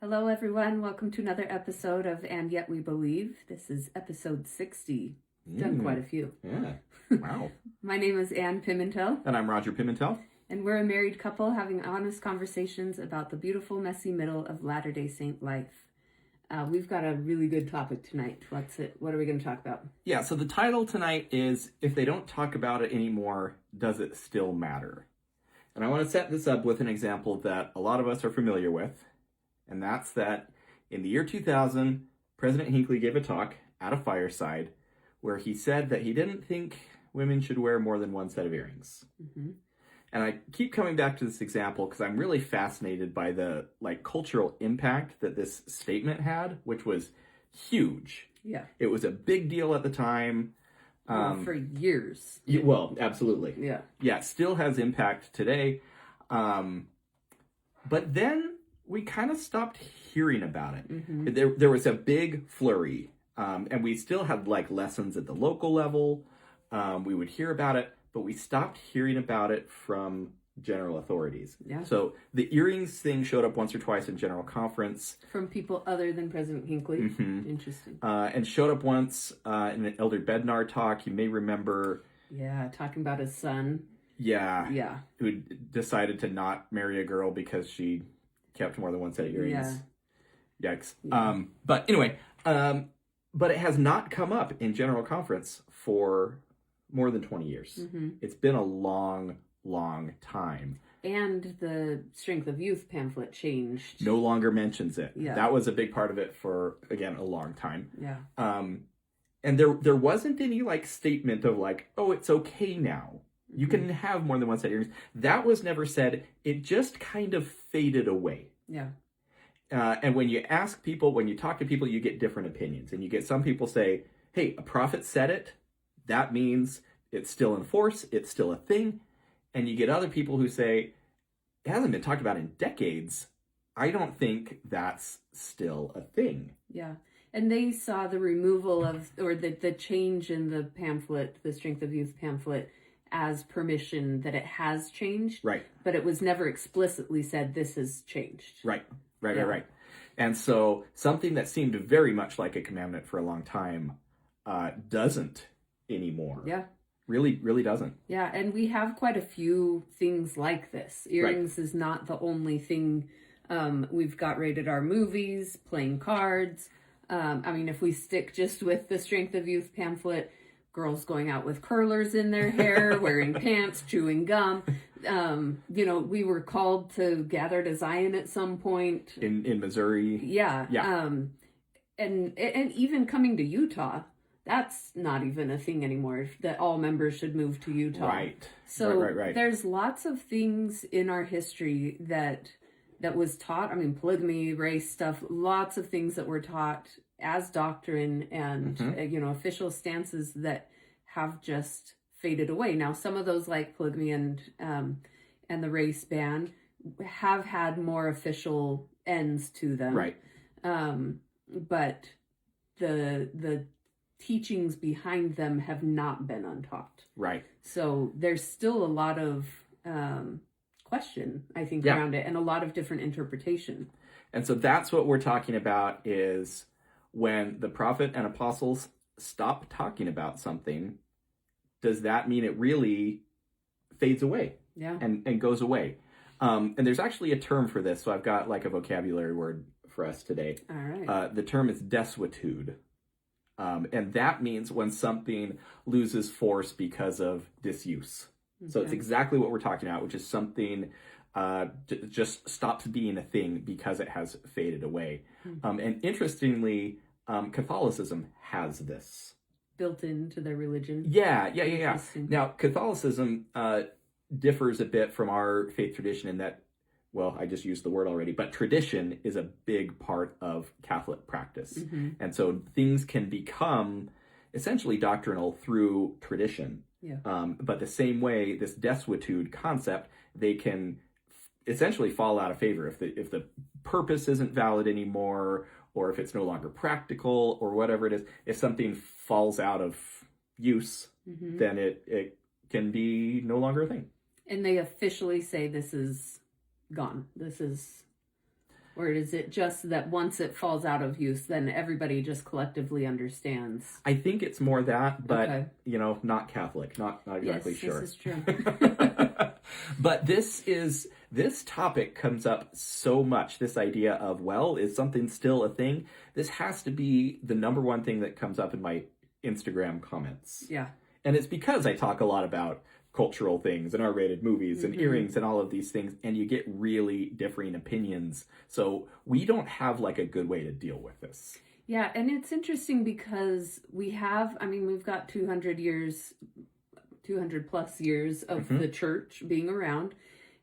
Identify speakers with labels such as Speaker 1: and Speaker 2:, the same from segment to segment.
Speaker 1: Hello, everyone. Welcome to another episode of And Yet We Believe. This is episode 60. Done quite a few.
Speaker 2: Yeah. Wow.
Speaker 1: My name is Ann Pimentel.
Speaker 2: And I'm Roger Pimentel.
Speaker 1: And we're a married couple having honest conversations about the beautiful, messy middle of Latter-day Saint life. We've got a really good topic tonight. What are we going to talk about?
Speaker 2: Yeah, so the title tonight is, If They Don't Talk About It Anymore, Does It Still Matter? And I want to set this up with an example that a lot of us are familiar with. And that's that in the year 2000, President Hinckley gave a talk at a fireside where he said that he didn't think women should wear more than one set of earrings. Mm-hmm. And I keep coming back to this example because I'm really fascinated by the cultural impact that this statement had, which was huge.
Speaker 1: Yeah.
Speaker 2: It was a big deal at the time.
Speaker 1: For years.
Speaker 2: Well, absolutely.
Speaker 1: Yeah.
Speaker 2: Yeah, it still has impact today. But then we kind of stopped hearing about it. Mm-hmm. There was a big flurry. And we still had lessons at the local level. We would hear about it, but we stopped hearing about it from general authorities. Yeah. So the earrings thing showed up once or twice in general conference.
Speaker 1: From people other than President Hinckley. Mm-hmm. Interesting.
Speaker 2: And showed up once in an Elder Bednar talk. You may remember.
Speaker 1: Yeah, talking about his son.
Speaker 2: Yeah. Yeah. Who decided to not marry a girl because she kept more than one set of earrings. Yeah. Yikes. Yeah. But anyway, but it has not come up in general conference for more than 20 years. Mm-hmm. It's been a long, long time.
Speaker 1: And the Strength of Youth pamphlet changed.
Speaker 2: No longer mentions it. Yeah. That was a big part of it for, again, a long time.
Speaker 1: Yeah.
Speaker 2: And there wasn't any statement of oh, it's okay now. Mm-hmm. You can have more than one set of earrings. That was never said. It just kind of faded away.
Speaker 1: Yeah.
Speaker 2: And when you ask people, when you talk to people, you get different opinions. And you get some people say, hey, a prophet said it. That means it's still in force. It's still a thing. And you get other people who say, it hasn't been talked about in decades. I don't think that's still a thing.
Speaker 1: Yeah. And they saw the removal of, or the change in the pamphlet, the Strength of Youth pamphlet, as permission that it has changed.
Speaker 2: Right.
Speaker 1: But it was never explicitly said this has changed.
Speaker 2: Right. Right. And so something that seemed very much like a commandment for a long time doesn't anymore.
Speaker 1: Yeah.
Speaker 2: Really doesn't.
Speaker 1: Yeah, and we have quite a few things like this. Earrings is not the only thing. We've got rated R movies, playing cards. If we stick just with the Strength of Youth pamphlet, girls going out with curlers in their hair, wearing pants, chewing gum. We were called to gather to Zion at some point.
Speaker 2: In Missouri.
Speaker 1: Yeah. Yeah. And even coming to Utah, that's not even a thing anymore, that all members should move to Utah.
Speaker 2: Right.
Speaker 1: So
Speaker 2: right.
Speaker 1: There's lots of things in our history that was taught. Polygamy, race stuff, lots of things that were taught as doctrine and, official stances that have just faded away. Now, some of those like polygamy and the race ban have had more official ends to them.
Speaker 2: Right.
Speaker 1: But the teachings behind them have not been untaught.
Speaker 2: Right.
Speaker 1: So there's still a lot of question, I think, around it, and a lot of different interpretation.
Speaker 2: And so that's what we're talking about, is when the prophet and apostles stop talking about something, does that mean it really fades away?
Speaker 1: Yeah.
Speaker 2: And goes away? And there's actually a term for this, so I've got a vocabulary word for us today.
Speaker 1: All right.
Speaker 2: The term is desuetude. And that means when something loses force because of disuse. Okay. So it's exactly what we're talking about, which is something just stops being a thing because it has faded away. Mm-hmm. And interestingly, Catholicism has this.
Speaker 1: Built into their religion.
Speaker 2: Yeah. Now, Catholicism differs a bit from our faith tradition in that, well, I just used the word already, but tradition is a big part of Catholic practice. Mm-hmm. And so things can become essentially doctrinal through tradition. Yeah. But the same way, this desuetude concept, they can essentially fall out of favor if the purpose isn't valid anymore, or if it's no longer practical, or whatever it is. If something falls out of use, mm-hmm. then it can be no longer a thing.
Speaker 1: And they officially say this is gone. This is Or is it just that once it falls out of use, then everybody just collectively understands?
Speaker 2: I think it's more that, but,
Speaker 1: Okay.
Speaker 2: Not Catholic. Not exactly sure.
Speaker 1: This is true.
Speaker 2: But this topic comes up so much, this idea of, well, is something still a thing? This has to be the number one thing that comes up in my Instagram comments.
Speaker 1: Yeah.
Speaker 2: And it's because I talk a lot about cultural things and R-rated movies and earrings and all of these things, and you get really differing opinions. So we don't have like a good way to deal with this.
Speaker 1: Yeah, and it's interesting because we've got 200 plus years of the church being around.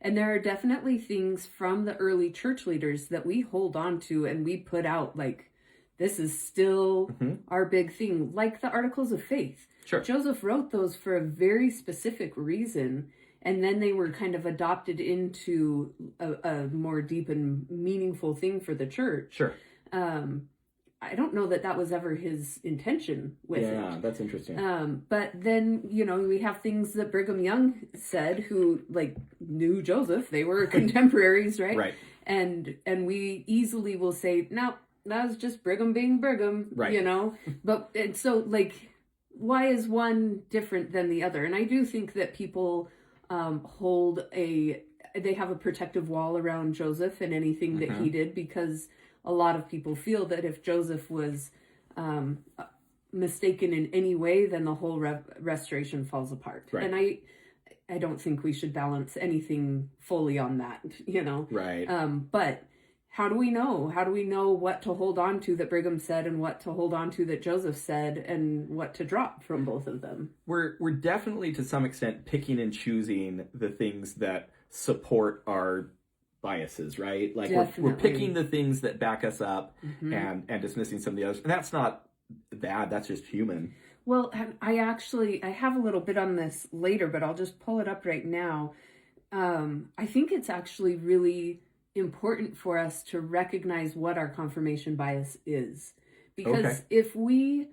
Speaker 1: And there are definitely things from the early church leaders that we hold on to and we put out like, this is still our big thing, like the Articles of Faith.
Speaker 2: Sure.
Speaker 1: Joseph wrote those for a very specific reason, and then they were kind of adopted into a more deep and meaningful thing for the church.
Speaker 2: Sure.
Speaker 1: I don't know that was ever his intention with it.
Speaker 2: Yeah, that's interesting.
Speaker 1: But then, we have things that Brigham Young said, who like knew Joseph. They were contemporaries, right?
Speaker 2: Right.
Speaker 1: And we easily will say, no, that was just Brigham being Brigham,
Speaker 2: right.
Speaker 1: But and so like, why is one different than the other? And I do think that people they have a protective wall around Joseph and anything that he did, because a lot of people feel that if Joseph was mistaken in any way, then the whole restoration falls apart.
Speaker 2: Right.
Speaker 1: And I don't think we should balance anything fully on that,
Speaker 2: Right.
Speaker 1: But how do we know? How do we know what to hold on to that Brigham said and what to hold on to that Joseph said and what to drop from both of them?
Speaker 2: We're definitely to some extent picking and choosing the things that support our biases, right? Like we're picking the things that back us up and dismissing some of the others. And that's not bad, that's just human.
Speaker 1: Well, I have a little bit on this later, but I'll just pull it up right now. I think it's actually really important for us to recognize what our confirmation bias is, because if we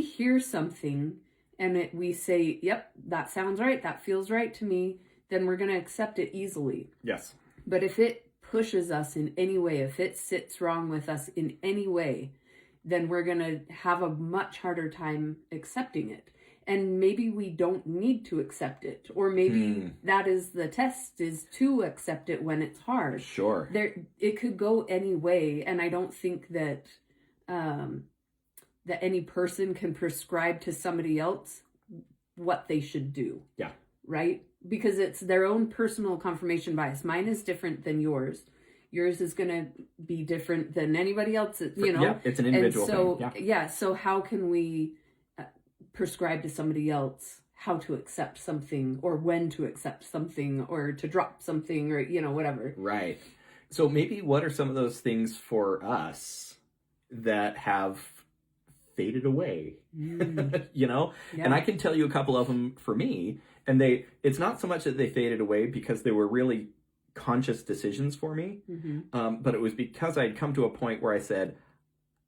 Speaker 1: hear something and we say, yep, that sounds right, that feels right to me, then we're going to accept it easily.
Speaker 2: Yes.
Speaker 1: But if it pushes us in any way, if it sits wrong with us in any way, then we're going to have a much harder time accepting it. And maybe we don't need to accept it. Or maybe that is the test, is to accept it when it's hard.
Speaker 2: Sure.
Speaker 1: It could go any way. And I don't think that that any person can prescribe to somebody else what they should do.
Speaker 2: Yeah.
Speaker 1: Right? Because it's their own personal confirmation bias. Mine is different than yours. Yours is going to be different than anybody else's,
Speaker 2: Yeah, it's an individual thing.
Speaker 1: Yeah. So how can we prescribe to somebody else how to accept something, or when to accept something, or to drop something, or whatever?
Speaker 2: Right. So maybe what are some of those things for us that have faded away?
Speaker 1: Yeah.
Speaker 2: And I can tell you a couple of them for me, and it's not so much that they faded away because they were really conscious decisions for me, but it was because I'd come to a point where I said,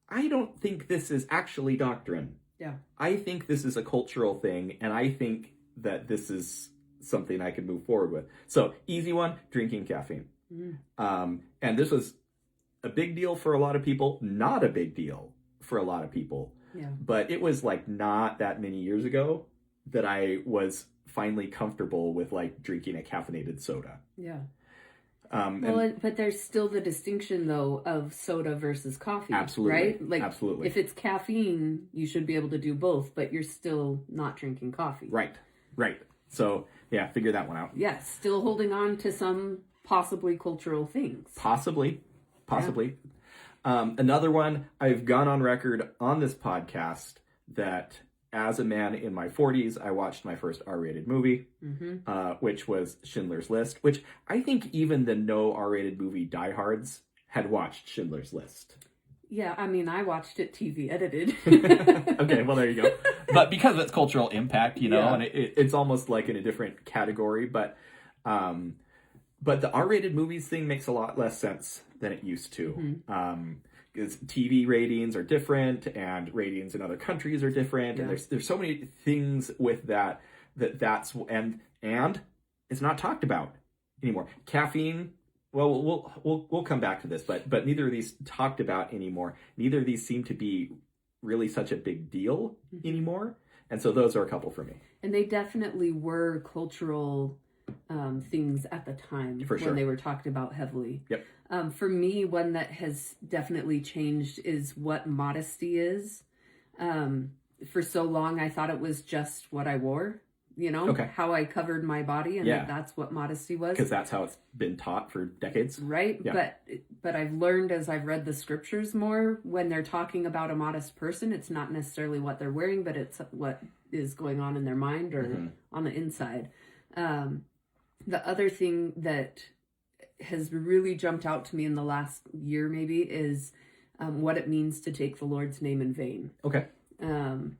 Speaker 2: I don't think this is actually doctrine.
Speaker 1: Yeah.
Speaker 2: I think this is a cultural thing, and I think that this is something I can move forward with. So, easy one, drinking caffeine. And this was a big deal for a lot of people, not a big deal for a lot of people.
Speaker 1: Yeah.
Speaker 2: But it was like not that many years ago that I was finally comfortable with like drinking a caffeinated soda.
Speaker 1: Yeah. But there's still the distinction, though, of soda versus coffee.
Speaker 2: Absolutely.
Speaker 1: Right? Like,
Speaker 2: absolutely.
Speaker 1: If it's caffeine, you should be able to do both, but you're still not drinking coffee.
Speaker 2: Right. So, yeah, figure that one out.
Speaker 1: Yeah, still holding on to some possibly cultural things.
Speaker 2: Possibly. Yeah. Another one, I've gone on record on this podcast that as a man in my 40s, I watched my first R-rated movie, which was Schindler's List, which I think even the no R-rated movie diehards had watched Schindler's List.
Speaker 1: Yeah, I watched it TV edited.
Speaker 2: Okay, well, there you go. But because of its cultural impact, and it's almost like in a different category, but the R-rated movies thing makes a lot less sense than it used to. Because TV ratings are different, and ratings in other countries are different, and there's so many things with that's and it's not talked about anymore. Caffeine well, we'll come back to this, but neither of these talked about anymore. Neither of these seem to be really such a big deal anymore. And so those are a couple for me.
Speaker 1: And they definitely were cultural things at the time when they were talked about heavily.
Speaker 2: Yep.
Speaker 1: For me, one that has definitely changed is what modesty is. For so long, I thought it was just what I wore, how I covered my body, and that's what modesty was.
Speaker 2: Because that's how it's been taught for decades.
Speaker 1: Right. Yeah. But I've learned as I've read the scriptures more, when they're talking about a modest person, it's not necessarily what they're wearing, but it's what is going on in their mind or on the inside. The other thing that has really jumped out to me in the last year maybe is what it means to take the Lord's name in vain.
Speaker 2: Okay.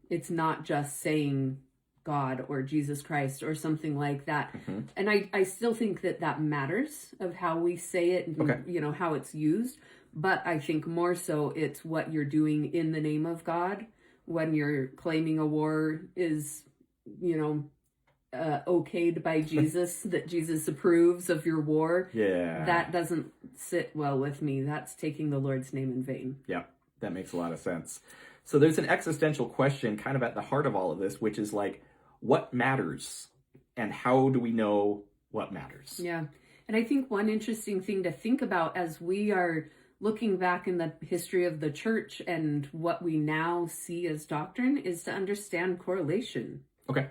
Speaker 1: It's not just saying God or Jesus Christ or something like that. And I still think that matters of how we say it and how it's used. But I think more so it's what you're doing in the name of God when you're claiming a war is, okayed by Jesus, that Jesus approves of your war.
Speaker 2: Yeah.
Speaker 1: That doesn't sit well with me. That's taking the Lord's name in vain.
Speaker 2: Yeah, that makes a lot of sense. So there's an existential question kind of at the heart of all of this, which is like, what matters and how do we know what matters?
Speaker 1: Yeah. And I think one interesting thing to think about as we are looking back in the history of the church and what we now see as doctrine is to understand correlation.
Speaker 2: Okay.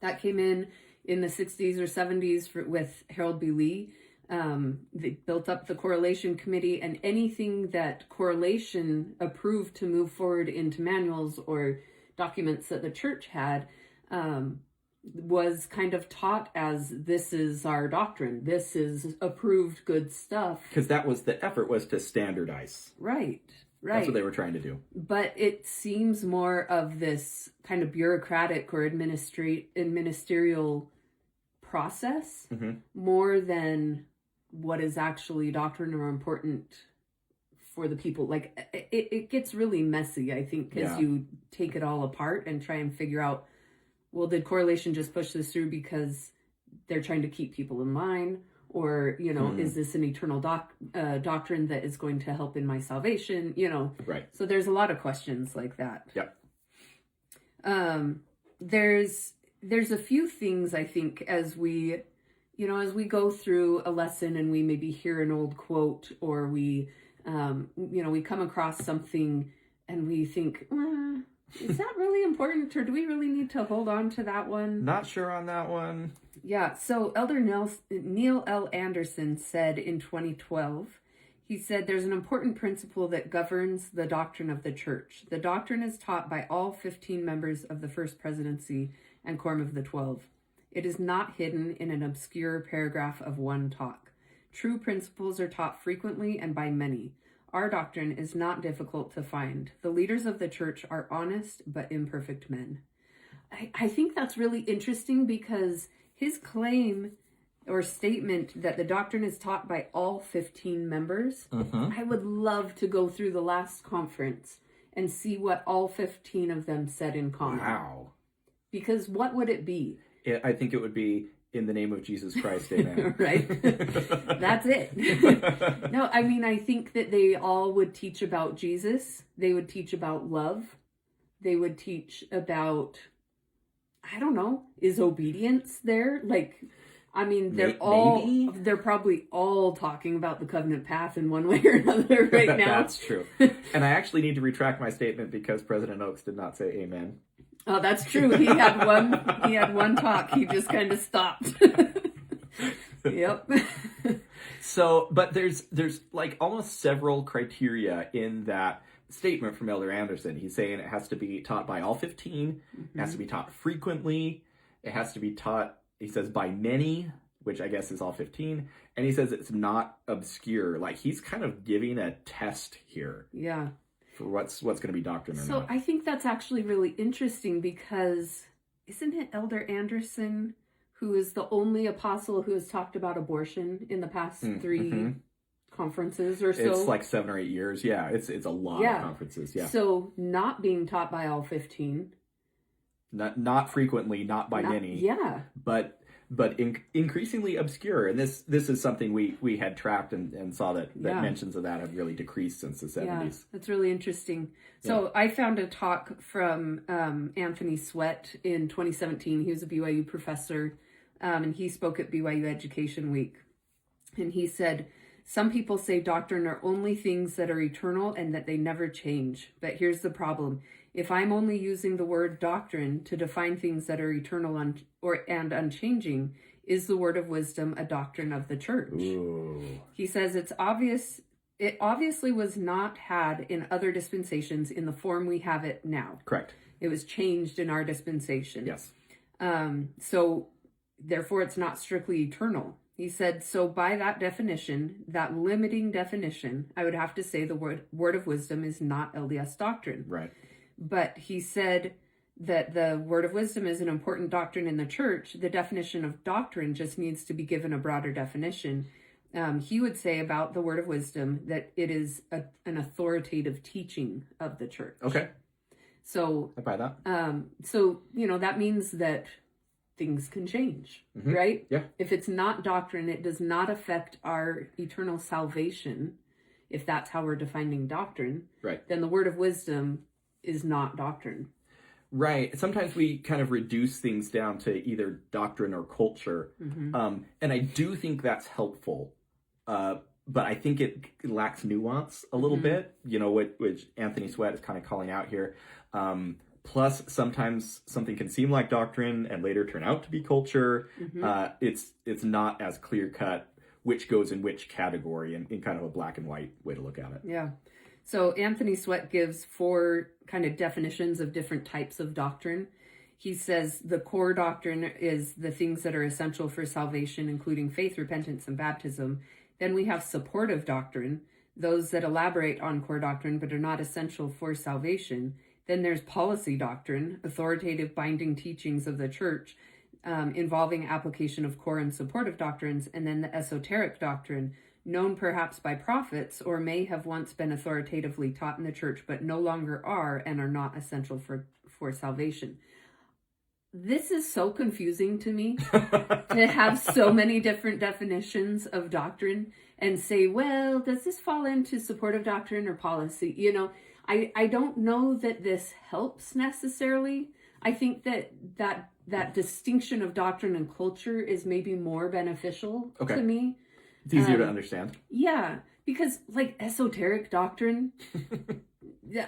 Speaker 1: That came in the 60s or 70s with Harold B. Lee. They built up the correlation committee, and anything that correlation approved to move forward into manuals or documents that the church had was kind of taught as, this is our doctrine. This is approved good stuff.
Speaker 2: Because that was the effort, was to standardize.
Speaker 1: Right.
Speaker 2: That's what they were trying to do.
Speaker 1: But it seems more of this kind of bureaucratic or ministerial process more than what is actually doctrine or important for the people. Like, it gets really messy, I think, because you take it all apart and try and figure out, well, did correlation just push this through because they're trying to keep people in line? Or, is this an eternal doctrine that is going to help in my salvation?
Speaker 2: Right.
Speaker 1: So there's a lot of questions like that.
Speaker 2: Yep.
Speaker 1: There's a few things, I think, as we go through a lesson and we maybe hear an old quote, or we come across something and we think, is that really important, or do we really need to hold on to that one?
Speaker 2: Not sure on that one.
Speaker 1: Yeah, so Elder Neil L. Anderson said in 2012, he said, there's an important principle that governs the doctrine of the church. The doctrine is taught by all 15 members of the First Presidency and Quorum of the 12. It is not hidden in an obscure paragraph of one talk. True principles are taught frequently and by many. Our doctrine is not difficult to find. The leaders of the church are honest but imperfect men. I think that's really interesting, because his claim or statement that the doctrine is taught by all 15 members, I would love to go through the last conference and see what all 15 of them said in common.
Speaker 2: Wow.
Speaker 1: Because what would it be?
Speaker 2: I think it would be, in the name of Jesus Christ, amen.
Speaker 1: Right. That's it. No, I mean, I think that they all would teach about Jesus. They would teach about love. They would teach about, I don't know, is obedience there? Like, I mean, they're probably all talking about the covenant path in one way or another right now.
Speaker 2: That's true. And I actually need to retract my statement, because President Oaks did not say amen.
Speaker 1: Oh, that's true. He had one talk. He just kind of stopped. Yep.
Speaker 2: So, but there's like almost several criteria in that statement from Elder Anderson. He's saying it has to be taught by all 15. It has to be taught frequently. It has to be taught, he says, by many, which I guess is all 15. And he says it's not obscure. Like, he's kind of giving a test here.
Speaker 1: Yeah.
Speaker 2: For what's going to be doctrine or not.
Speaker 1: So I think that's actually really interesting, because isn't it Elder Anderson who is the only apostle who has talked about abortion in the past three conferences or so?
Speaker 2: It's like 7 or 8 years. Yeah, it's a lot of conferences. Yeah.
Speaker 1: So not being taught by all 15.
Speaker 2: Not frequently, not by many.
Speaker 1: Yeah.
Speaker 2: But but increasingly obscure. And this is something we had tracked and saw that mentions of that have really decreased since the 70s.
Speaker 1: Yeah, that's really interesting. So I found a talk from Anthony Sweat in 2017. He was a BYU professor, and he spoke at BYU Education Week. And he said, some people say doctrine are only things that are eternal and that they never change. But here's the problem. If I'm only using the word doctrine to define things that are eternal and unchanging, is the word of wisdom a doctrine of the church?
Speaker 2: Ooh.
Speaker 1: He says it obviously was not had in other dispensations in the form we have it now.
Speaker 2: Correct.
Speaker 1: It was changed in our dispensation.
Speaker 2: Yes.
Speaker 1: So therefore it's not strictly eternal. He said, so by that definition, that limiting definition, I would have to say the word of wisdom is not LDS doctrine.
Speaker 2: Right.
Speaker 1: But he said that the word of wisdom is an important doctrine in the church. The definition of doctrine just needs to be given a broader definition. He would say about the word of wisdom that it is an authoritative teaching of the church.
Speaker 2: Okay.
Speaker 1: So
Speaker 2: I buy that.
Speaker 1: So, that means that things can change, right?
Speaker 2: Yeah.
Speaker 1: If it's not doctrine, it does not affect our eternal salvation. If that's how we're defining doctrine,
Speaker 2: right,
Speaker 1: then the word of wisdom is not doctrine.
Speaker 2: Right. Sometimes we kind of reduce things down to either doctrine or culture. And I do think that's helpful. But I think it lacks nuance a little bit, which Anthony Sweat is kind of calling out here. Plus, sometimes something can seem like doctrine and later turn out to be culture. It's not as clear cut which goes in which category in kind of a black and white way to look at it.
Speaker 1: Yeah. So Anthony Sweat gives 4 kind of definitions of different types of doctrine. He says the core doctrine is the things that are essential for salvation, including faith, repentance, and baptism. Then we have supportive doctrine, those that elaborate on core doctrine but are not essential for salvation. Then there's policy doctrine, authoritative binding teachings of the church, involving application of core and supportive doctrines. And then the esoteric doctrine, known perhaps by prophets or may have once been authoritatively taught in the church, but no longer are and are not essential for salvation. This is so confusing to me to have so many different definitions of doctrine and say, well, does this fall into supportive doctrine or policy? I don't know that this helps necessarily. I think that distinction of doctrine and culture is maybe more beneficial to me.
Speaker 2: It's easier to understand.
Speaker 1: Yeah, because like esoteric doctrine,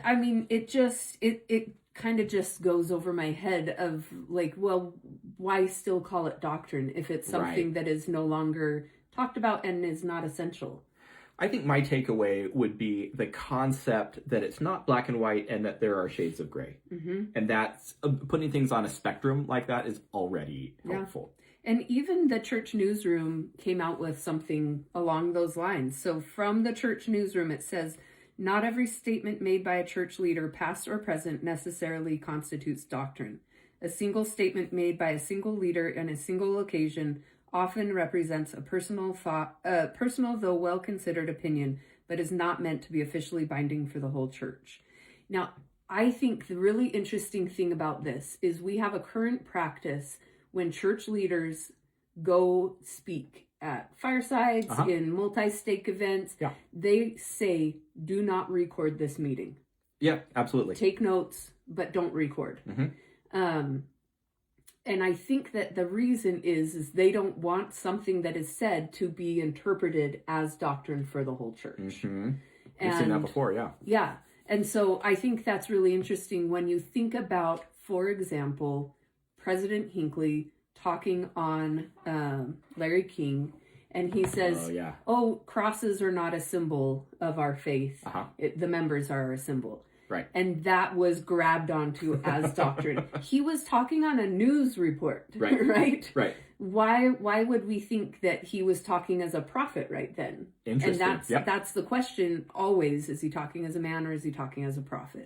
Speaker 1: I mean, it kind of just goes over my head of like, well, why still call it doctrine if it's something that is no longer talked about and is not essential?
Speaker 2: I think my takeaway would be the concept that it's not black and white and that there are shades of gray. And that's putting things on a spectrum like that is already helpful.
Speaker 1: Yeah. And even the church newsroom came out with something along those lines. So from the church newsroom, it says, not every statement made by a church leader, past or present, necessarily constitutes doctrine. A single statement made by a single leader in a single occasion often represents a personal though well-considered opinion, but is not meant to be officially binding for the whole church. Now, I think the really interesting thing about this is we have a current practice when church leaders go speak at firesides, in multi-stake events, they say, do not record this meeting.
Speaker 2: Yeah, absolutely.
Speaker 1: Take notes, but don't record. And I think that the reason is they don't want something that is said to be interpreted as doctrine for the whole church.
Speaker 2: We've seen that before, yeah.
Speaker 1: Yeah. And so I think that's really interesting when you think about, for example, President Hinckley talking on Larry King, and he says, crosses are not a symbol of our faith. The members are a symbol.
Speaker 2: Right.
Speaker 1: And that was grabbed onto as doctrine. He was talking on a news report, right?
Speaker 2: Right.
Speaker 1: Why would we think that he was talking as a prophet right then?
Speaker 2: Interesting.
Speaker 1: And that's the question always. Is he talking as a man or is he talking as a prophet?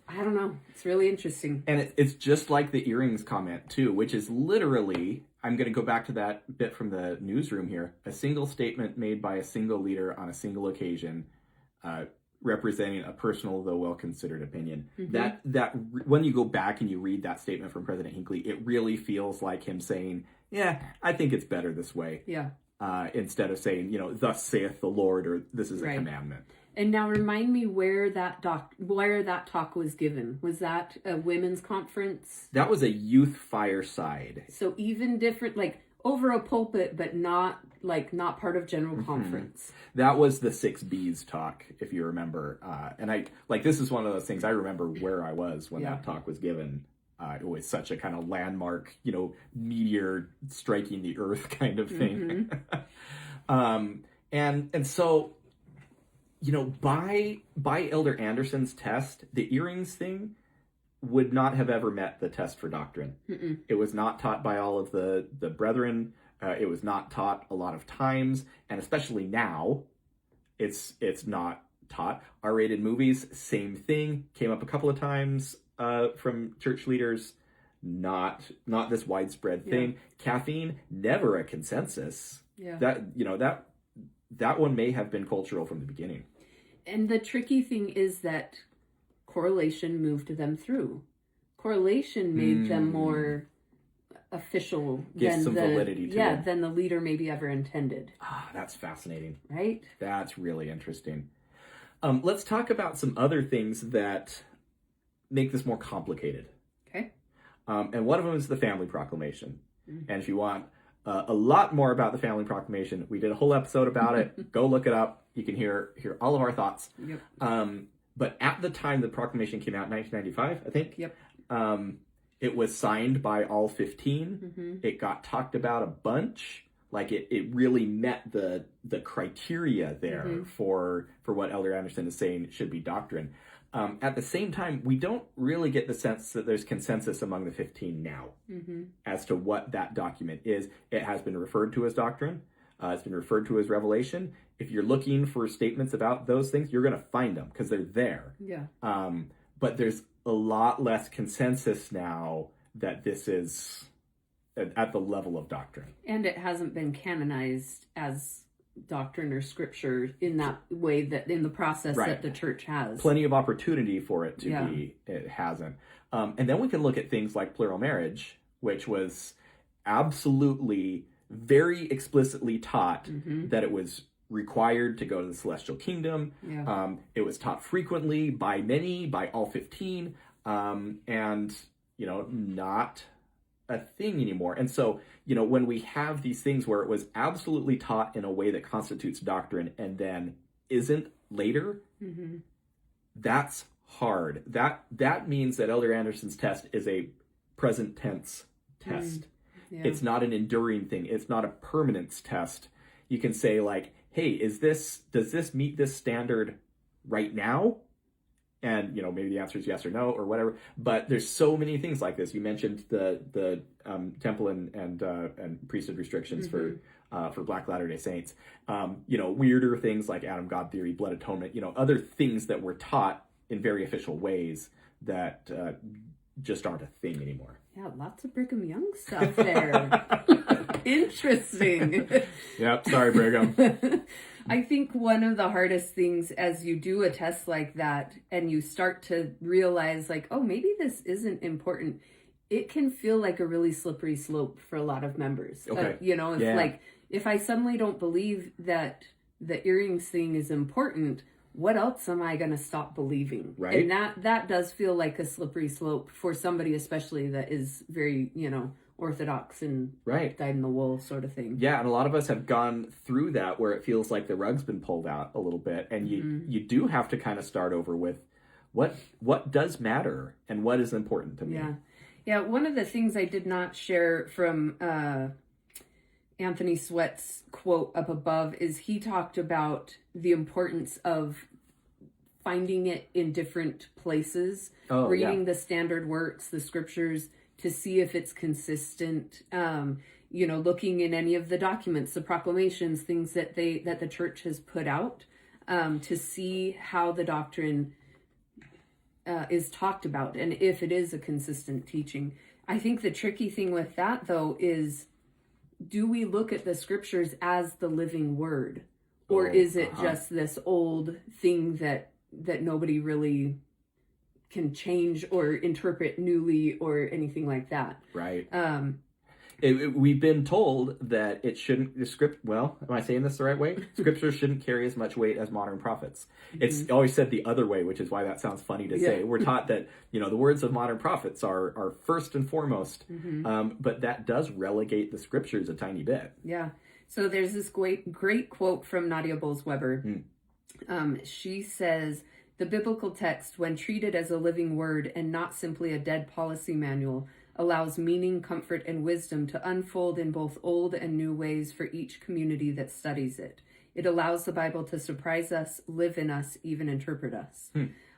Speaker 1: I don't know. It's really interesting.
Speaker 2: And it's just like the earrings comment, too, which is literally, I'm going to go back to that bit from the newsroom here, a single statement made by a single leader on a single occasion, representing a personal though well-considered opinion. That when you go back and you read that statement from President Hinckley, it really feels like him saying, yeah, I think it's better this way.
Speaker 1: Yeah.
Speaker 2: Instead of saying, thus saith the Lord, or this is a
Speaker 1: Right.
Speaker 2: commandment.
Speaker 1: And now remind me where that talk was given. Was that a women's conference?
Speaker 2: That was a youth fireside.
Speaker 1: So even different, like over a pulpit, but not part of general conference.
Speaker 2: That was the 6Bs talk, if you remember. And this is one of those things I remember where I was when that talk was given. It was such a kind of landmark, meteor striking the earth kind of thing. And so, by Elder Anderson's test, the earrings thing would not have ever met the test for doctrine. Mm-mm. It was not taught by all of the brethren. It was not taught a lot of times, and especially now, it's not taught. R-rated movies, same thing, came up a couple of times from church leaders. Not this widespread thing. Caffeine, never a consensus. Yeah. That one may have been cultural from the beginning.
Speaker 1: And the tricky thing is that correlation moved them through. Correlation made them more official than
Speaker 2: validity to them.
Speaker 1: than the leader maybe ever intended.
Speaker 2: That's fascinating.
Speaker 1: Right?
Speaker 2: That's really interesting. Let's talk about some other things that make this more complicated.
Speaker 1: Okay.
Speaker 2: And one of them is the family proclamation. Mm-hmm. And if you want a lot more about the family proclamation, we did a whole episode about it. Go look it up. You can hear all of our thoughts. Yep. But at the time the proclamation came out in 1995, I think.
Speaker 1: Yep.
Speaker 2: It was signed by all 15. Mm-hmm. It got talked about a bunch. Like it really met the criteria there for what Elder Anderson is saying should be doctrine. At the same time, we don't really get the sense that there's consensus among the 15 now as to what that document is. It has been referred to as doctrine. It's been referred to as revelation. If you're looking for statements about those things, you're going to find them because they're there.
Speaker 1: Yeah.
Speaker 2: But there's a lot less consensus now that this is at the level of doctrine.
Speaker 1: And it hasn't been canonized as doctrine or scripture in that way, that in the process that the church has.
Speaker 2: Plenty of opportunity for it to be. It hasn't. And then we can look at things like plural marriage, which was absolutely very explicitly taught that it was required to go to the celestial kingdom. Yeah. It was taught frequently by many, by all 15, and not a thing anymore. And so, when we have these things where it was absolutely taught in a way that constitutes doctrine and then isn't later, that's hard. That means that Elder Anderson's test is a present tense test. Yeah. It's not an enduring thing. It's not a permanence test. You can say like, hey, does this meet this standard right now? And, maybe the answer is yes or no or whatever. But there's so many things like this. You mentioned the temple and priesthood restrictions for Black Latter-day Saints. Weirder things like Adam God theory, blood atonement, other things that were taught in very official ways that just aren't a thing anymore.
Speaker 1: Yeah, lots of Brigham Young stuff there. Interesting.
Speaker 2: Yep, sorry, Brigham.
Speaker 1: I think one of the hardest things as you do a test like that and you start to realize like, oh, maybe this isn't important, it can feel like a really slippery slope for a lot of members.
Speaker 2: Okay.
Speaker 1: If I suddenly don't believe that the earrings thing is important, what else am I going to stop believing?
Speaker 2: Right.
Speaker 1: And that does feel like a slippery slope for somebody, especially that is very, orthodox and dyed in the wool sort of thing.
Speaker 2: Yeah, and a lot of us have gone through that where it feels like the rug's been pulled out a little bit, and you do have to kind of start over with what does matter and what is important to me.
Speaker 1: Yeah. One of the things I did not share from Anthony Sweat's quote up above is he talked about the importance of finding it in different places, reading the standard works, the scriptures, to see if it's consistent, looking in any of the documents, the proclamations, things that the church has put out, to see how the doctrine is talked about and if it is a consistent teaching. I think the tricky thing with that, though, is do we look at the scriptures as the living word? Or is it just this old thing that nobody really can change or interpret newly or anything like that?
Speaker 2: Right. We've been told that it shouldn't, well, am I saying this the right way? Scripture shouldn't carry as much weight as modern prophets. It's always said the other way, which is why that sounds funny to say. We're taught that, the words of modern prophets are first and foremost, but that does relegate the scriptures a tiny bit.
Speaker 1: Yeah. So there's this great quote from Nadia Bolz-Weber. She says, "The biblical text, when treated as a living word and not simply a dead policy manual, allows meaning, comfort, and wisdom to unfold in both old and new ways for each community that studies it. It allows the Bible to surprise us, live in us, even interpret us."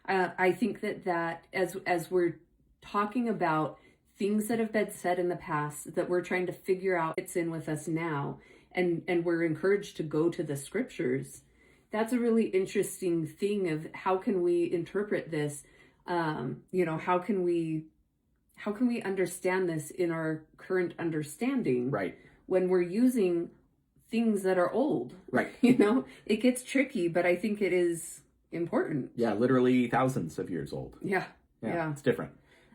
Speaker 1: I think that as we're talking about things that have been said in the past that we're trying to figure out fits in with us now, and we're encouraged to go to the scriptures, that's a really interesting thing of how can we interpret this? How can we understand this in our current understanding?
Speaker 2: Right.
Speaker 1: When we're using things that are old.
Speaker 2: Right.
Speaker 1: It gets tricky, but I think it is important.
Speaker 2: Yeah, literally thousands of years old.
Speaker 1: Yeah.
Speaker 2: It's different.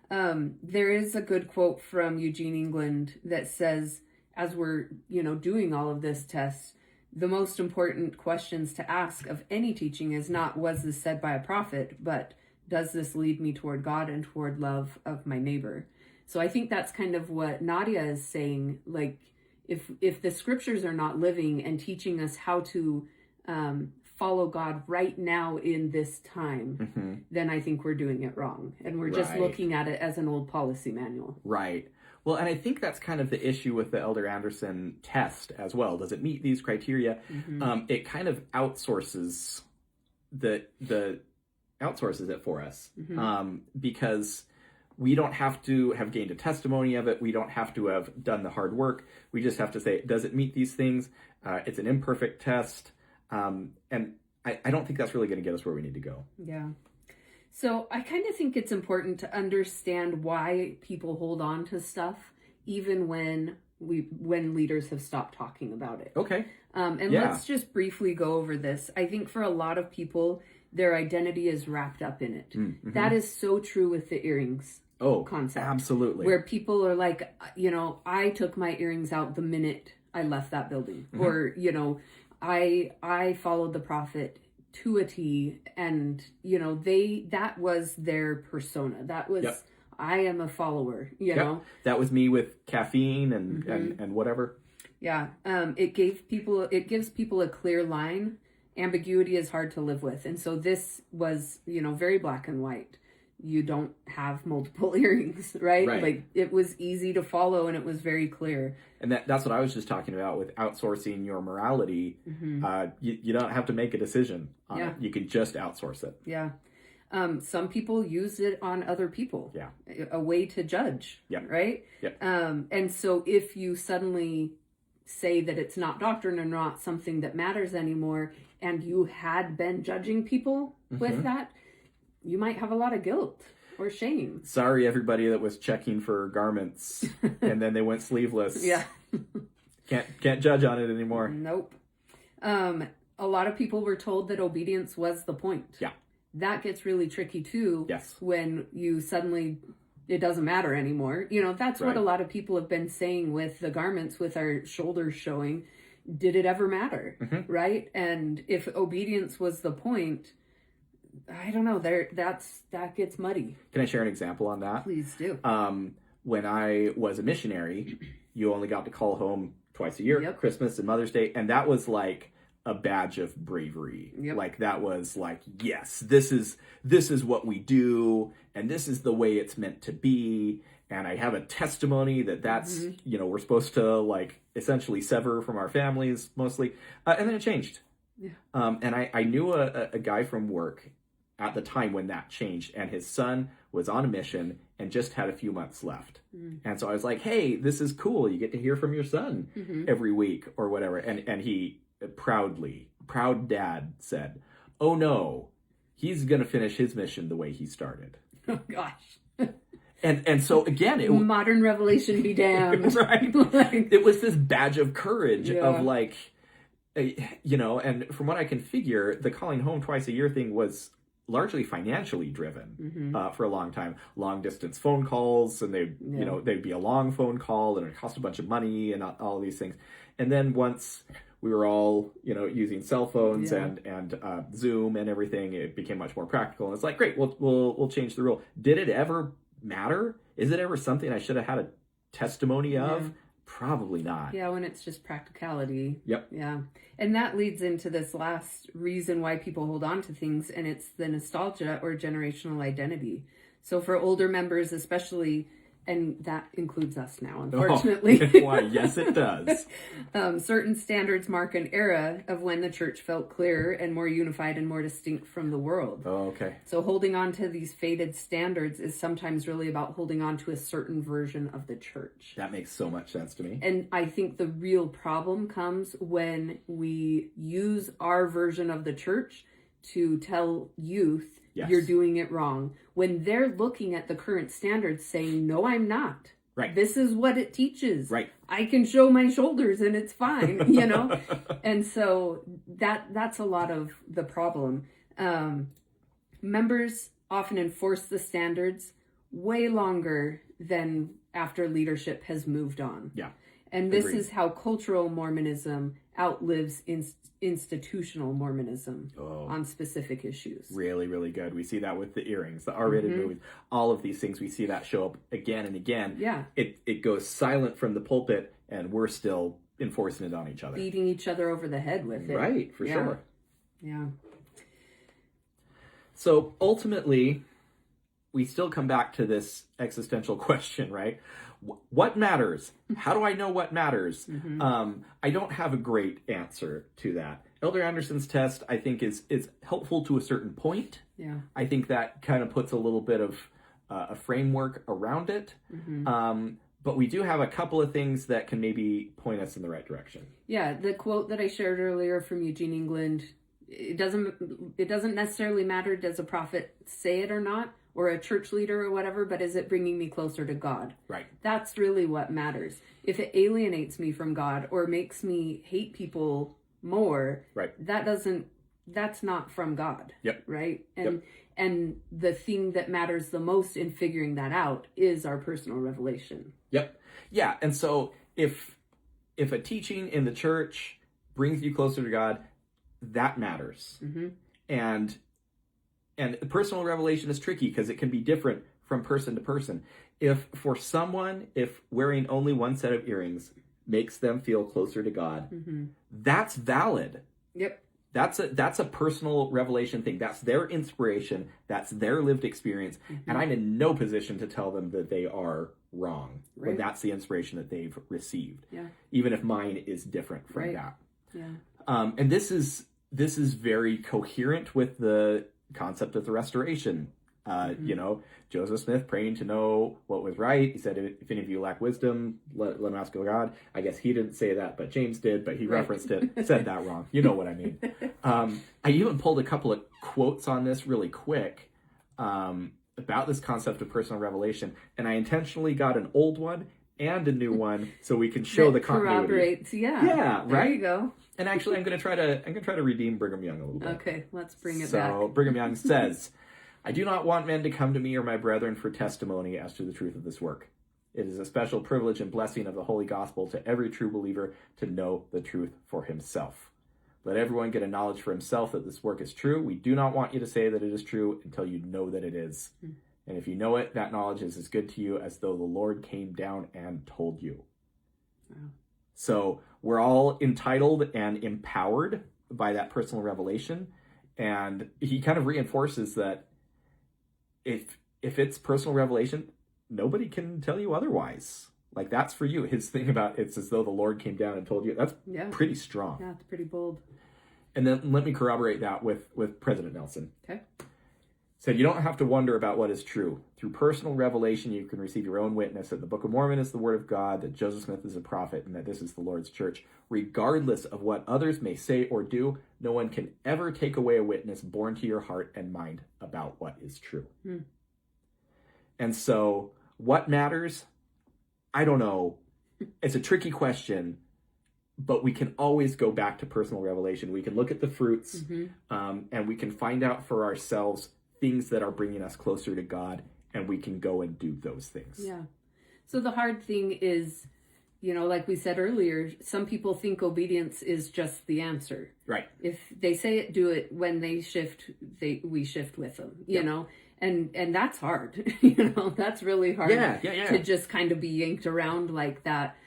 Speaker 1: There is a good quote from Eugene England that says, as we're, doing all of this test, the most important questions to ask of any teaching is not, was this said by a prophet, but does this lead me toward God and toward love of my neighbor? So I think that's kind of what Nadia is saying. Like, if the scriptures are not living and teaching us how to follow God right now in this time, then I think we're doing it wrong. And we're just looking at it as an old policy manual.
Speaker 2: Right. Well, and I think that's kind of the issue with the Elder Anderson test as well. Does it meet these criteria? It kind of outsources outsources it for us, because we don't have to have gained a testimony of it. We don't have to have done the hard work. We just have to say, does it meet these things? It's an imperfect test. And I don't think that's really going to get us where we need to go.
Speaker 1: Yeah. So I kind of think it's important to understand why people hold on to stuff, even when leaders have stopped talking about it.
Speaker 2: Okay.
Speaker 1: Let's just briefly go over this. I think for a lot of people, their identity is wrapped up in it. That is so true with the earrings concept.
Speaker 2: Absolutely.
Speaker 1: Where people are like, I took my earrings out the minute I left that building. Or, I followed the prophet to a T, and that was their persona. That was I am a follower, you know.
Speaker 2: That was me with caffeine and whatever.
Speaker 1: Yeah. It gives people a clear line. Ambiguity is hard to live with. And so this was, very black and white. You don't have multiple earrings, right? Like, it was easy to follow and it was very clear.
Speaker 2: And that's what I was just talking about with outsourcing your morality. You don't have to make a decision on it. You can just outsource it.
Speaker 1: Yeah. Some people use it on other people.
Speaker 2: Yeah.
Speaker 1: A way to judge.
Speaker 2: Yep.
Speaker 1: Right?
Speaker 2: Yep.
Speaker 1: And so if you suddenly say that it's not doctrine or not something that matters anymore, and you had been judging people with that, you might have a lot of guilt or shame.
Speaker 2: Sorry, everybody that was checking for garments and then they went sleeveless.
Speaker 1: Yeah.
Speaker 2: Can't judge on it anymore.
Speaker 1: Nope. A lot of people were told that obedience was the point.
Speaker 2: Yeah.
Speaker 1: That gets really tricky too.
Speaker 2: Yes.
Speaker 1: When you suddenly, it doesn't matter anymore. That's what a lot of people have been saying with the garments, with our shoulders showing. Did it ever matter? Right? And if obedience was the point, I don't know, that gets muddy.
Speaker 2: Can I share an example on that?
Speaker 1: Please do.
Speaker 2: When I was a missionary, you only got to call home twice a year, Christmas and Mother's Day. And that was like a badge of bravery. Like, that was like, yes, this is what we do. And this is the way it's meant to be. And I have a testimony that's, we're supposed to, like, essentially sever from our families mostly. And then it changed. Yeah. And I knew a guy from work at the time when that changed, and his son was on a mission and just had a few months left. And so I was like, hey, this is cool. You get to hear from your son every week or whatever. And he proud dad said, oh no, he's going to finish his mission the way he started.
Speaker 1: Oh gosh.
Speaker 2: And so again,
Speaker 1: modern revelation be damned.
Speaker 2: Right. It was this badge of courage of like, and from what I can figure, the calling home twice a year thing was largely financially driven for a long time. Long distance phone calls, and they'd be a long phone call, and it cost a bunch of money, and all these things. And then once we were all, using cell phones and Zoom and everything, it became much more practical. And it's like, great, we'll change the rule. Did it ever matter? Is it ever something I should have had a testimony of? Yeah. Probably not.
Speaker 1: Yeah, when it's just practicality.
Speaker 2: Yep.
Speaker 1: Yeah. And that leads into this last reason why people hold on to things, and it's the nostalgia or generational identity. So for older members especially, and that includes us now, unfortunately.
Speaker 2: Oh, why, yes, it does.
Speaker 1: Certain standards mark an era of when the church felt clearer and more unified and more distinct from the world.
Speaker 2: Oh, okay.
Speaker 1: So holding on to these faded standards is sometimes really about holding on to a certain version of the church.
Speaker 2: That makes so much sense to me.
Speaker 1: And I think the real problem comes when we use our version of the church to tell youth, you're doing it wrong, when they're looking at the current standards saying, no, I'm not.
Speaker 2: Right.
Speaker 1: This is what it teaches.
Speaker 2: Right.
Speaker 1: I can show my shoulders and it's fine, And so that's a lot of the problem. Members often enforce the standards way longer than after leadership has moved on.
Speaker 2: Yeah.
Speaker 1: And this is how cultural Mormonism outlives institutional Mormonism on specific issues.
Speaker 2: Really, really good. We see that with the earrings, the R-rated movies, all of these things. We see that show up again and again.
Speaker 1: Yeah.
Speaker 2: It goes silent from the pulpit, and we're still enforcing it on each other.
Speaker 1: Beating each other over the head with it.
Speaker 2: Right, for sure.
Speaker 1: Yeah.
Speaker 2: So ultimately, we still come back to this existential question, right? What matters? How do I know what matters? I don't have a great answer to that. Elder Anderson's test, I think, is helpful to a certain point.
Speaker 1: Yeah.
Speaker 2: I think that kind of puts a little bit of a framework around it. But we do have a couple of things that can maybe point us in the right direction. Yeah,
Speaker 1: the quote that I shared earlier from Eugene England, it doesn't necessarily matter, does a prophet say it or not, or a church leader or whatever, but is it bringing me closer to God?
Speaker 2: Right.
Speaker 1: That's really what matters. If it alienates me from God or makes me hate people more,
Speaker 2: right,
Speaker 1: that's not from God.
Speaker 2: Yep.
Speaker 1: Right? And the thing that matters the most in figuring that out is our personal revelation.
Speaker 2: Yep. Yeah. And so if a teaching in the church brings you closer to God, that matters. And personal revelation is tricky because it can be different from person to person. If wearing only one set of earrings makes them feel closer to God, that's valid.
Speaker 1: Yep.
Speaker 2: That's a personal revelation thing. That's their inspiration. That's their lived experience. And I'm in no position to tell them that they are wrong when that's the inspiration that they've received. Yeah. Even if mine is different from that.
Speaker 1: Yeah.
Speaker 2: And this is very coherent with the concept of the restoration. Joseph Smith praying to know what was right. He said, if any of you lack wisdom, let him ask of God. I guess he didn't say that, but James did, but he referenced it, said that wrong. You know what I mean. I even pulled a couple of quotes on this really quick about this concept of personal revelation, and I intentionally got an old one and a new one so we can show the continuity.
Speaker 1: Corroborates, yeah.
Speaker 2: Yeah, right?
Speaker 1: There you go.
Speaker 2: And actually, I'm going to try to redeem Brigham Young a little bit.
Speaker 1: Okay, let's bring it back.
Speaker 2: So Brigham Young says, I do not want men to come to me or my brethren for testimony as to the truth of this work. It is a special privilege and blessing of the Holy Gospel to every true believer to know the truth for himself. Let everyone get a knowledge for himself that this work is true. We do not want you to say that it is true until you know that it is. And if you know it, that knowledge is as good to you as though the Lord came down and told you. Wow. So we're all entitled and empowered by that personal revelation. And he kind of reinforces that if it's personal revelation, nobody can tell you otherwise. Like, that's for you. His thing about it's as though the Lord came down and told you, that's pretty strong.
Speaker 1: Yeah, it's pretty bold.
Speaker 2: And then let me corroborate that with President Nelson.
Speaker 1: Okay.
Speaker 2: Said, you don't have to wonder about what is true. Through personal revelation, you can receive your own witness that the Book of Mormon is the Word of God, that Joseph Smith is a prophet, and that this is the Lord's church. Regardless of what others may say or do, no one can ever take away a witness born to your heart and mind about what is true. And so, what matters? I don't know. It's a tricky question, but we can always go back to personal revelation. We can look at the fruits, and we can find out for ourselves things that are bringing us closer to God, and we can go and do those things.
Speaker 1: Yeah. So the hard thing is, like we said earlier, some people think obedience is just the answer.
Speaker 2: Right.
Speaker 1: If they say it, do it. When they shift, we shift with them, you know? And that's hard, that's really hard to just kind of be yanked around like that.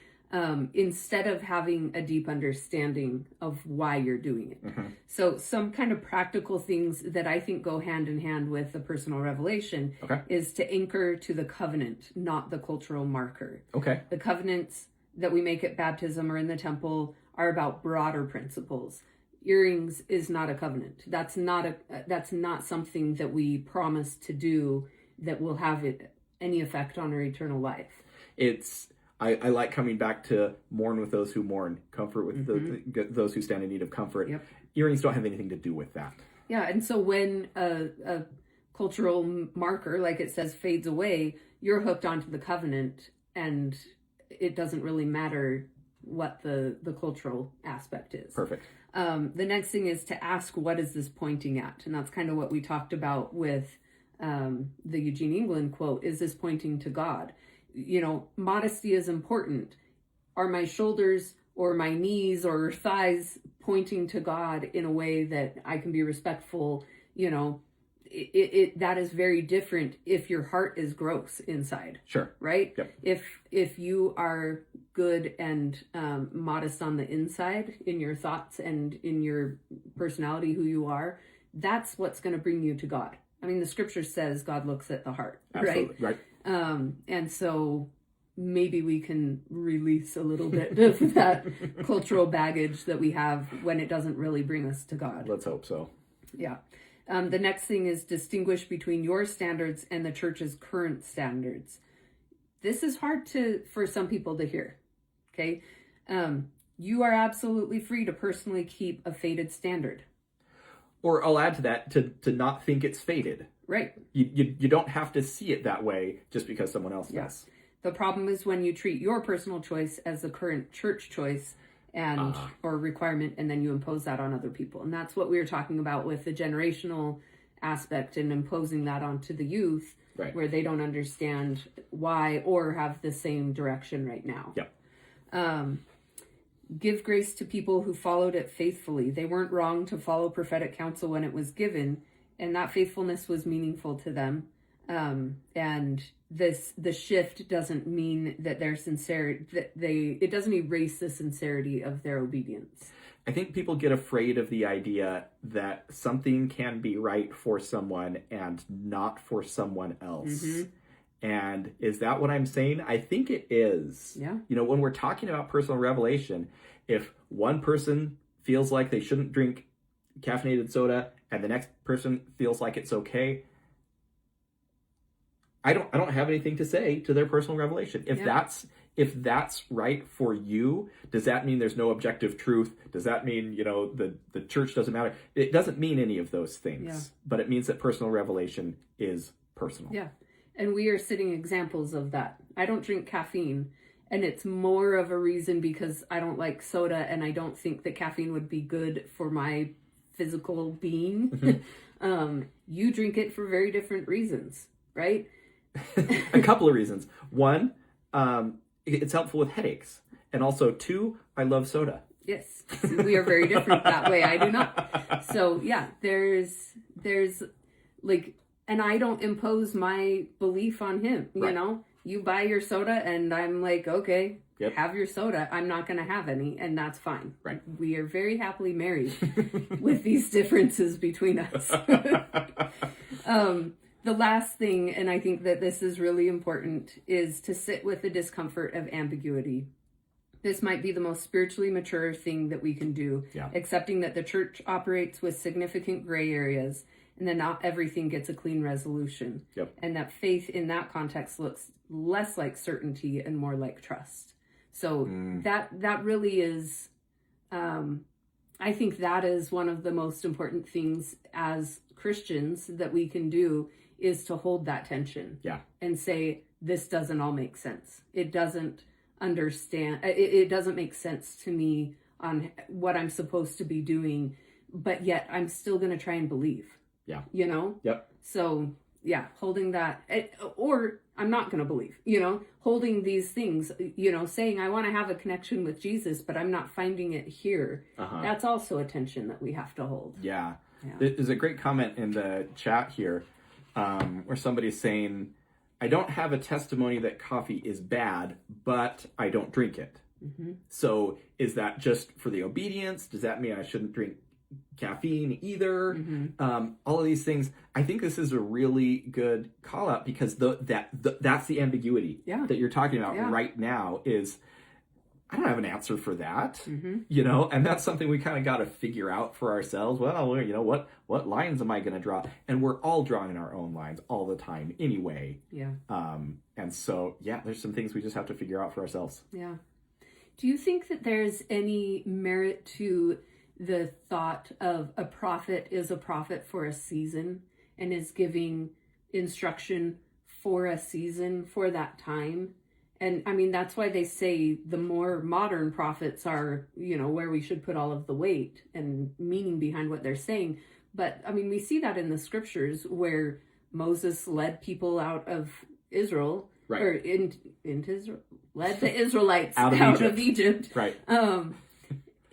Speaker 1: Instead of having a deep understanding of why you're doing it. Mm-hmm. So some kind of practical things that I think go hand in hand with the personal revelation is to anchor to the covenant, not the cultural marker. Okay. The covenants that we make at baptism or in the temple are about broader principles. Earrings is not a covenant. That's not something that we promise to do that will have any effect on our eternal life.
Speaker 2: I like coming back to mourn with those who mourn, comfort with those who stand in need of comfort. Yep. Earrings don't have anything to do with that.
Speaker 1: Yeah, and so when a cultural marker, like it says, fades away, you're hooked onto the covenant, and it doesn't really matter what the cultural aspect is. Perfect. The next thing is to ask, what is this pointing at? And that's kind of what we talked about with the Eugene England quote. Is this pointing to God? Modesty is important. Are my shoulders or my knees or thighs pointing to God in a way that I can be respectful? That is very different if your heart is gross inside. Sure. Right? Yep. If you are good and modest on the inside in your thoughts and in your personality, who you are, that's what's going to bring you to God. I mean, the scripture says God looks at the heart. Absolutely. Right? And so maybe we can release a little bit of that cultural baggage that we have when it doesn't really bring us to God.
Speaker 2: Let's hope so.
Speaker 1: Yeah. The next thing is distinguish between your standards and the church's current standards. This is hard for some people to hear. Okay. You are absolutely free to personally keep a faded standard.
Speaker 2: Or I'll add to that, to not think it's faded. Right. You don't have to see it that way just because someone else does.
Speaker 1: The problem is when you treat your personal choice as the current church choice and or requirement, and then you impose that on other people. And that's what we were talking about with the generational aspect and imposing that onto the youth, where they don't understand why or have the same direction right now. Yep. Give grace to people who followed it faithfully. They weren't wrong to follow prophetic counsel when it was given, and that faithfulness was meaningful to them. And the shift doesn't mean that they're sincere, it doesn't erase the sincerity of their obedience.
Speaker 2: I think people get afraid of the idea that something can be right for someone and not for someone else. Mm-hmm. And is that what I'm saying? I think it is. Yeah. When we're talking about personal revelation, if one person feels like they shouldn't drink caffeinated soda and the next person feels like it's okay, I don't have anything to say to their personal revelation. If that's right for you, does that mean there's no objective truth? Does that mean, the church doesn't matter? It doesn't mean any of those things, but it means that personal revelation is personal.
Speaker 1: Yeah. And we are sitting examples of that. I don't drink caffeine, and it's more of a reason because I don't like soda and I don't think that caffeine would be good for my physical being. Mm-hmm. You drink it for very different reasons, right?
Speaker 2: A couple of reasons. One, it's helpful with headaches. And also, two, I love soda.
Speaker 1: Yes, we are very different that way. I do not. So yeah, there's like, and I don't impose my belief on him. Right. You buy your soda and I'm like, okay, have your soda. I'm not going to have any, and that's fine. Right. We are very happily married with these differences between us. The last thing, and I think that this is really important, is to sit with the discomfort of ambiguity. This might be the most spiritually mature thing that we can do, accepting that the church operates with significant gray areas and that not everything gets a clean resolution. Yep. And that faith in that context looks less like certainty and more like trust. So that really is, I think that is one of the most important things as Christians that we can do, is to hold that tension and say, this doesn't all make sense. It doesn't understand. It doesn't make sense to me on what I'm supposed to be doing, but yet I'm still going to try and believe.
Speaker 2: Yeah.
Speaker 1: You know?
Speaker 2: Yep.
Speaker 1: So, yeah, holding that, or I'm not going to believe, you know, holding these things, you know, saying I want to have a connection with Jesus, but I'm not finding it here. That's also a tension that we have to hold.
Speaker 2: Yeah. There's a great comment in the chat here where somebody's saying, I don't have a testimony that coffee is bad, but I don't drink it. So is that just for the obedience? Does that mean I shouldn't drink caffeine either? All of these things. I think this is a really good call out because that's the ambiguity that you're talking about right now is I don't have an answer for that, you know, and that's something we kind of got to figure out for ourselves. Well, you know, what lines am I going to draw? And we're all drawing our own lines all the time anyway.
Speaker 1: Yeah.
Speaker 2: And so, yeah, there's some things we just have to figure out for ourselves.
Speaker 1: Yeah. Do you think that there's any merit to the thought of a prophet is a prophet for a season and is giving instruction for a season, for that time? And I mean, that's why they say the more modern prophets are, you know, where we should put all of the weight and meaning behind what they're saying. But I mean, we see that in the scriptures where Moses led people out of Israel, or into Israel, led the Israelites out of Egypt.
Speaker 2: Right.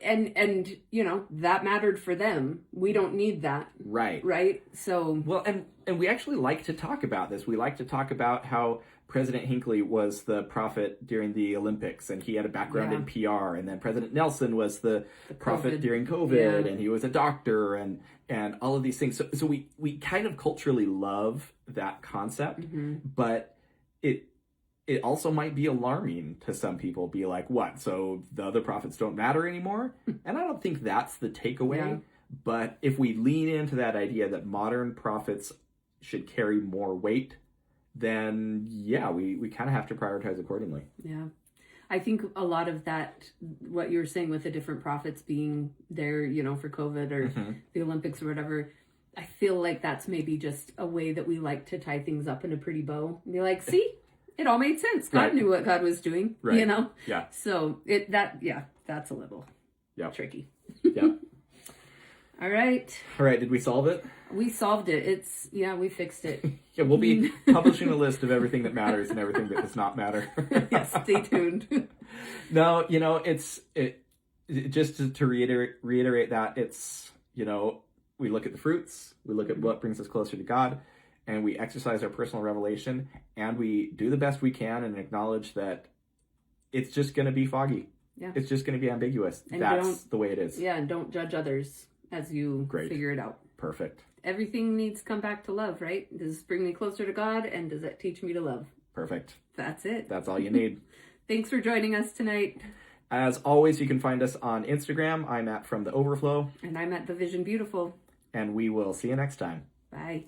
Speaker 1: And you know, that mattered for them. We don't need that. Right. So
Speaker 2: well, and we actually like to talk about this. We like to talk about how President Hinckley was the prophet during the Olympics, and he had a background in PR. And then President Nelson was the prophet during COVID, and he was a doctor, and all of these things. So we kind of culturally love that concept, but it also might be alarming to some people. Be like, what? So the other prophets don't matter anymore? And I don't think that's the takeaway. Yeah. But if we lean into that idea that modern prophets should carry more weight, then yeah, we kind of have to prioritize accordingly.
Speaker 1: Yeah. I think a lot of that, what you're saying with the different prophets being there, you know, for COVID or the Olympics or whatever, I feel like that's maybe just a way that we like to tie things up in a pretty bow and be like, see, it all made sense. God knew what God was doing, you know?
Speaker 2: Yeah.
Speaker 1: So that's a little tricky.
Speaker 2: Yeah.
Speaker 1: All right.
Speaker 2: Did we solve it?
Speaker 1: We solved it. We fixed it.
Speaker 2: Yeah, we'll be publishing a list of everything that matters and everything that does not matter.
Speaker 1: Yes, stay tuned.
Speaker 2: No, you know, just to reiterate that it's, you know, we look at the fruits, we look at what brings us closer to God, and we exercise our personal revelation, and we do the best we can and acknowledge that it's just going to be foggy. Yeah. It's just going to be ambiguous. And that's the way it is.
Speaker 1: Yeah, and don't judge others as you figure it out.
Speaker 2: Perfect.
Speaker 1: Everything needs to come back to love, right? Does this bring me closer to God, and does it teach me to love?
Speaker 2: Perfect.
Speaker 1: That's it.
Speaker 2: That's all you need.
Speaker 1: Thanks for joining us tonight.
Speaker 2: As always, you can find us on Instagram. I'm at From the Overflow.
Speaker 1: And I'm at The Vision Beautiful.
Speaker 2: And we will see you next time.
Speaker 1: Bye.